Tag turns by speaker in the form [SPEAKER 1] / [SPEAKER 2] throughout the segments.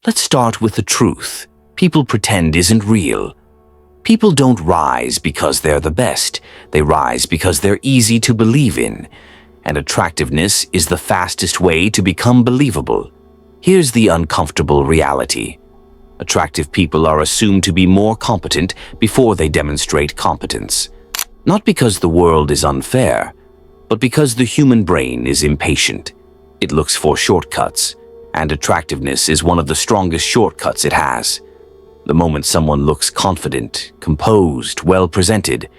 [SPEAKER 1] Let's start with the truth people pretend isn't real. People don't rise because they're the best. They rise because they're easy to believe in. And attractiveness is the fastest way to become believable. Here's the uncomfortable reality. Attractive people are assumed to be more competent before they demonstrate competence. Not because the world is unfair, but because the human brain is impatient. It looks for shortcuts, and attractiveness is one of the strongest shortcuts it has. The moment someone looks confident, composed, well-presented,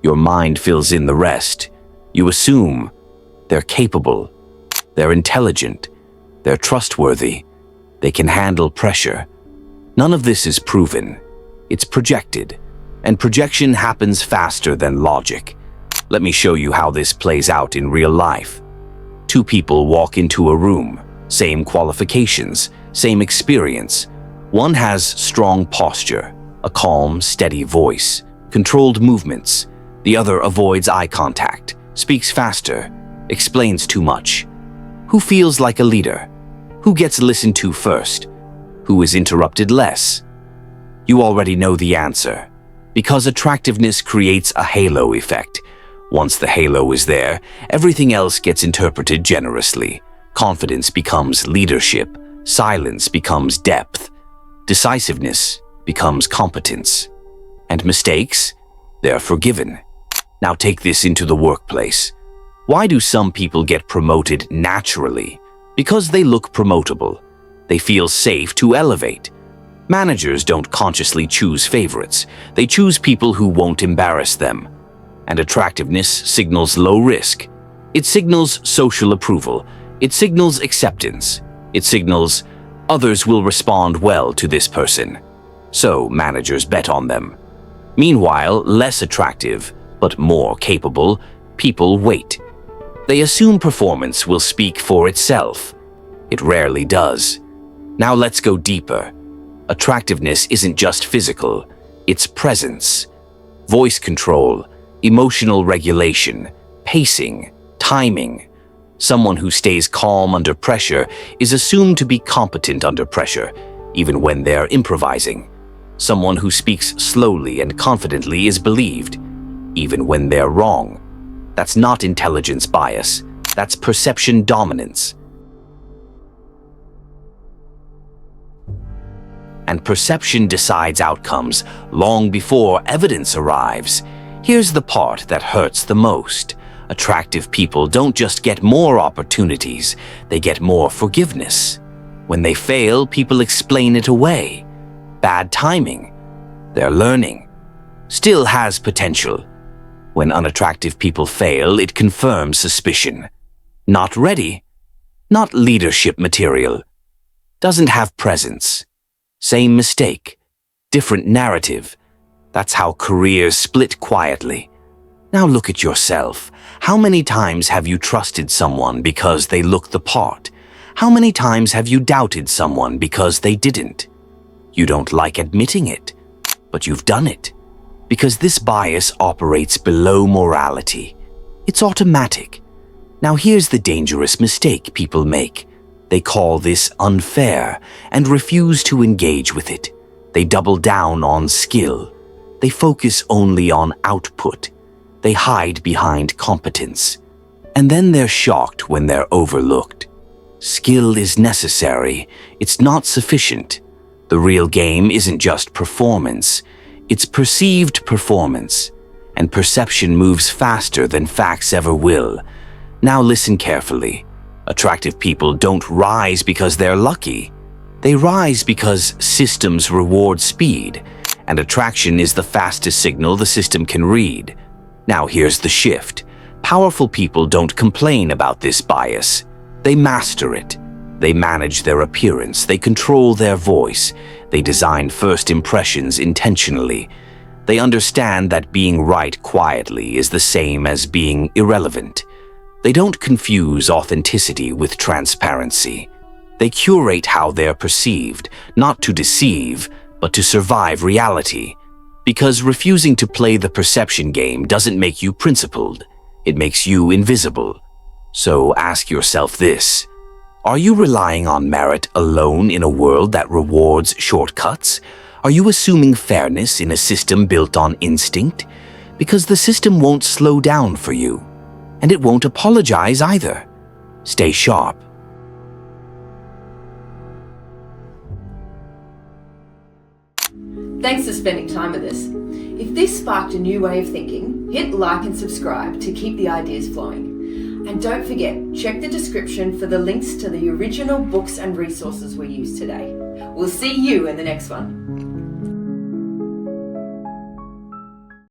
[SPEAKER 1] your mind fills in the rest. You assume they're capable, they're intelligent, they're trustworthy, they can handle pressure. None of this is proven. It's projected, and projection happens faster than logic. Let me show you how this plays out in real life. Two people walk into a room, same qualifications, same experience. One has strong posture, a calm, steady voice, controlled movements. The other avoids eye contact, speaks faster, explains too much. Who feels like a leader? Who gets listened to first? Who is interrupted less? You already know the answer. Because attractiveness creates a halo effect. Once the halo is there, everything else gets interpreted generously. Confidence becomes leadership. Silence becomes depth. Decisiveness becomes competence. And mistakes? They're forgiven. Now take this into the workplace. Why do some people get promoted naturally? Because they look promotable. They feel safe to elevate. Managers don't consciously choose favorites. They choose people who won't embarrass them. And attractiveness signals low risk. It signals social approval. It signals acceptance. It signals others will respond well to this person. So managers bet on them. Meanwhile, less attractive, but more capable, people wait. They assume performance will speak for itself. It rarely does. Now let's go deeper. Attractiveness isn't just physical, it's presence. Voice control, emotional regulation, pacing, timing. Someone who stays calm under pressure is assumed to be competent under pressure, even when they're improvising. Someone who speaks slowly and confidently is believed, even when they're wrong. That's not intelligence bias, that's perception dominance. And perception decides outcomes long before evidence arrives. Here's the part that hurts the most. Attractive people don't just get more opportunities, they get more forgiveness. When they fail, people explain it away. Bad timing. They're learning. Still has potential. When unattractive people fail, it confirms suspicion. Not ready. Not leadership material. Doesn't have presence. Same mistake. Different narrative. That's how careers split quietly. Now look at yourself. How many times have you trusted someone because they looked the part? How many times have you doubted someone because they didn't? You don't like admitting it, but you've done it. Because this bias operates below morality. It's automatic. Now here's the dangerous mistake people make. They call this unfair and refuse to engage with it. They double down on skill. They focus only on output. They hide behind competence. And then they're shocked when they're overlooked. Skill is necessary. It's not sufficient. The real game isn't just performance. It's perceived performance. And perception moves faster than facts ever will. Now listen carefully. Attractive people don't rise because they're lucky. They rise because systems reward speed, and attraction is the fastest signal the system can read. Now here's the shift. Powerful people don't complain about this bias. They master it. They manage their appearance. They control their voice. They design first impressions intentionally. They understand that being right quietly is the same as being irrelevant. They don't confuse authenticity with transparency. They curate how they're perceived, not to deceive, but to survive reality. Because refusing to play the perception game doesn't make you principled. It makes you invisible. So ask yourself this. Are you relying on merit alone in a world that rewards shortcuts? Are you assuming fairness in a system built on instinct? Because the system won't slow down for you, and it won't apologize either. Stay sharp.
[SPEAKER 2] Thanks for spending time with us. If this sparked a new way of thinking, hit like and subscribe to keep the ideas flowing. And don't forget, check the description for the links to the original books and resources we used today. We'll see you in the next one.